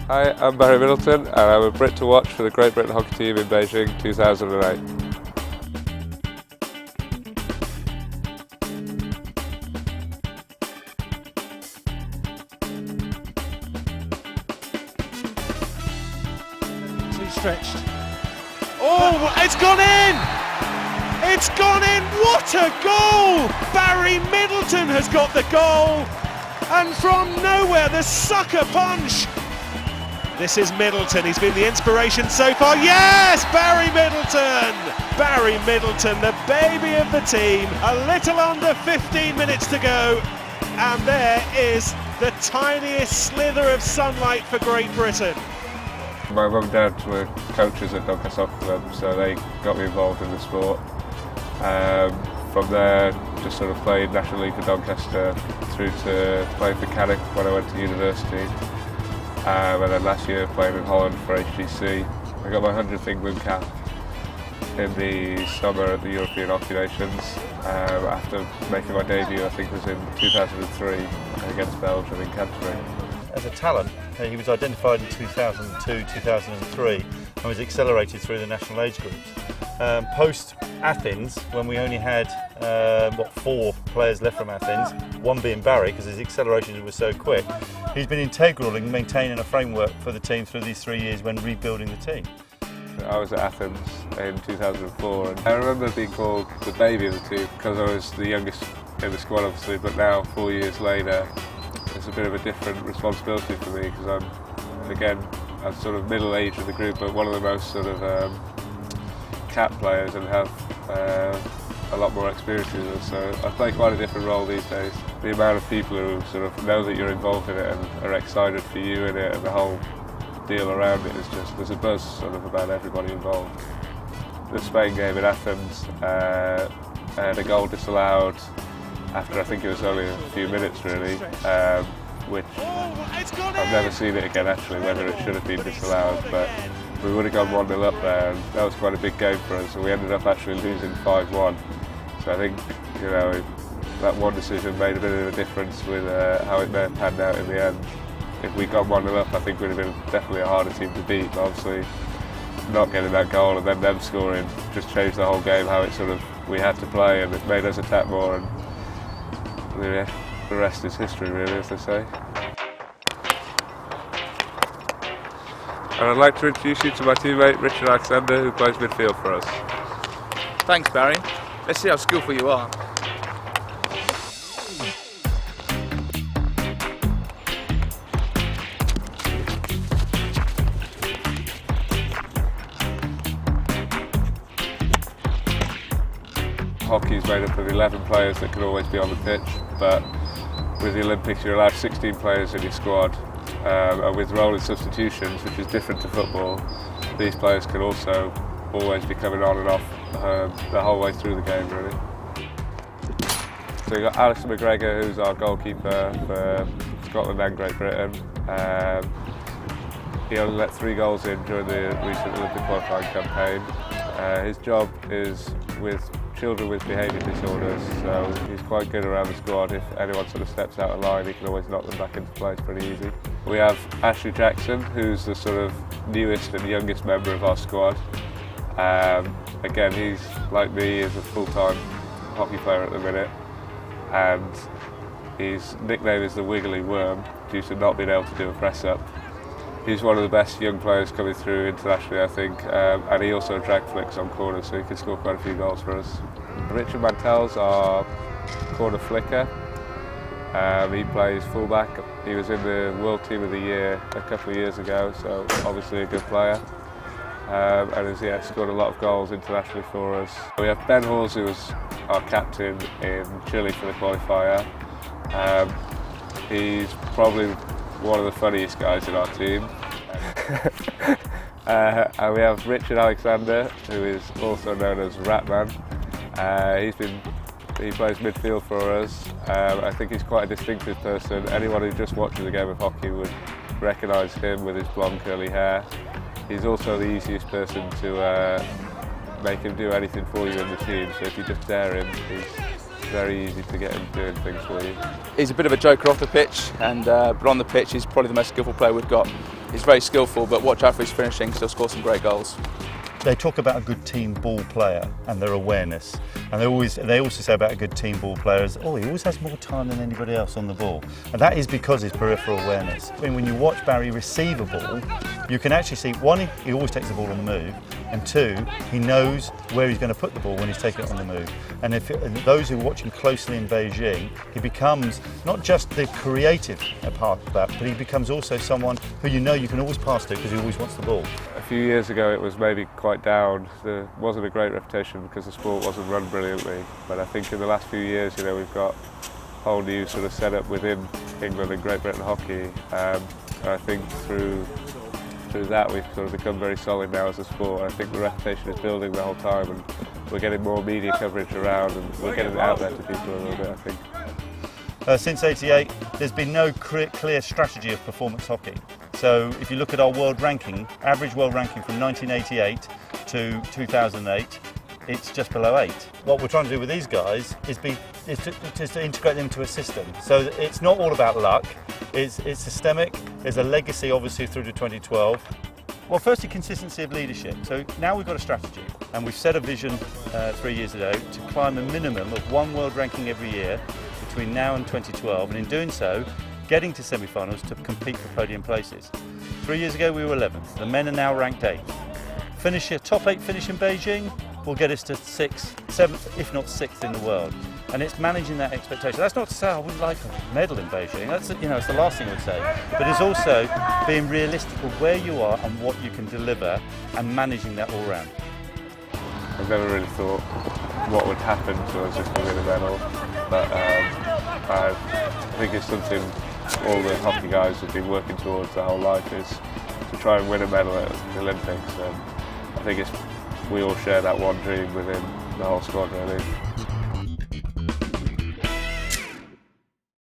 Hi, I'm Barry Middleton and I'm a Brit to watch for the Great Britain hockey team in Beijing 2008. Too stretched. Oh, it's gone in! It's gone in! What a goal! Barry Middleton has got the goal! And from nowhere, the sucker punch! This is Middleton, he's been the inspiration so far. Yes, Barry Middleton! Barry Middleton, the baby of the team. A little under 15 minutes to go. And there is the tiniest slither of sunlight for Great Britain. My mum and dad were coaches at Doncaster Soccer Club, so they got me involved in the sport. From there, just sort of played National League for Doncaster through to playing for Cannock when I went to university. And then last year playing in Holland for HGC. I got my 100th England cap in the summer at the European Hockey Nations after making my debut, I think it was in 2003 against Belgium in Canterbury. As a talent, he was identified in 2002-2003 and was accelerated through the national age groups. Post Athens, when we only had 4 players left from Athens, one being Barry because his acceleration was so quick, he's been integral in maintaining a framework for the team through these 3 years when rebuilding the team. I was at Athens in 2004 and I remember being called the baby of the team because I was the youngest in the squad obviously, but now 4 years later it's a bit of a different responsibility for me because I'm sort of middle-aged in the group, but one of the most sort of cap players and have a lot more experience in it, so I play quite a different role these days. The amount of people who sort of know that you're involved in it and are excited for you in it and the whole deal around it is just, there's a buzz sort of about everybody involved. The Spain game in Athens, I had a goal disallowed after I think it was only a few minutes really, which I've never seen it again actually, whether it should have been disallowed, but we would have gone 1-0 up there and that was quite a big game for us, and we ended up actually losing 5-1. So I think, you know, that one decision made a bit of a difference with how it may have panned out in the end. If we'd gone 1-0 up, I think we'd have been definitely a harder team to beat, but obviously not getting that goal and then them scoring just changed the whole game, how it sort of, we had to play and it made us attack more, and the rest is history really, as they say. And I'd like to introduce you to my teammate Richard Alexander, who plays midfield for us. Thanks, Barry. Let's see how skillful you are. Hockey is made up of 11 players that can always be on the pitch, but with the Olympics you're allowed 16 players in your squad. And with rolling substitutions, which is different to football, these players can also always be coming on and off the whole way through the game really. So you've got Mcgregor, who's our goalkeeper for Scotland and Great Britain. He only let 3 goals in during the recent Olympic qualifying campaign. His job is with children with behaviour disorders, so he's quite good around the squad. If anyone sort of steps out of line, he can always knock them back into place pretty easy. We have Ashley Jackson, who's the sort of newest and youngest member of our squad. Again, he's like me, is a full-time hockey player at the minute, and his nickname is the Wiggly Worm due to not being able to do a press-up. He's one of the best young players coming through internationally, I think, and he also drag flicks on corners, so he can score quite a few goals for us. Richard Mantell's our corner flicker. He plays fullback. He was in the World Team of the Year a couple of years ago, so obviously a good player. And has scored a lot of goals internationally for us. We have Ben Hawes, who was our captain in Chile for the qualifier. He's probably one of the funniest guys in our team. And we have Richard Alexander, who is also known as Ratman. He plays midfield for us. I think he's quite a distinctive person. Anyone who just watches a game of hockey would recognise him with his blonde curly hair. He's also the easiest person to make him do anything for you in the team, so if you just dare him, he's very easy to get him doing things for you. He's a bit of a joker off the pitch, but on the pitch he's probably the most skillful player we've got. He's very skillful, but watch out for his finishing, he'll score some great goals. They talk about a good team ball player and their awareness, and they also say about a good team ball player is, oh, he always has more time than anybody else on the ball, and that is because his peripheral awareness. When you watch Barry receive a ball, you can actually see, one, he always takes the ball on the move, and two, he knows where he's going to put the ball when he's taking it on the move. And those who watch him closely in Beijing, he becomes not just the creative part of that, but he becomes also someone who you can always pass to because he always wants the ball. A few years ago it was maybe quite down. There wasn't a great reputation because the sport wasn't run brilliantly, but I think in the last few years, we've got a whole new sort of setup within England and Great Britain hockey, and I think through that we've sort of become very solid now as a sport. I think the reputation is building the whole time, and we're getting more media coverage around, and we're getting it out there to people a little bit, I think. Since '88, there's been no clear strategy of performance hockey. So if you look at our world ranking, average world ranking from 1988 to 2008, it's just below 8. What we're trying to do with these guys is to integrate them into a system. So it's not all about luck, it's systemic, there's a legacy obviously through to 2012. Well, firstly, consistency of leadership. So now we've got a strategy, and we've set a vision 3 years ago to climb a minimum of 1 world ranking every year between now and 2012, and in doing so, getting to semi-finals to compete for podium places. 3 years ago we were 11th, the men are now ranked 8th. Top 8 finish in Beijing will get us to 6th, 7th, if not 6th in the world. And it's managing that expectation. That's not to say I wouldn't like a medal in Beijing, that's it's the last thing I would say. But it's also being realistic of where you are and what you can deliver and managing that all round. I've never really thought what would happen to us if we win a medal, but I think it's something all the hockey guys have been working towards their whole life, is to try and win a medal at the Olympics. And I think we all share that one dream within the whole squad, really.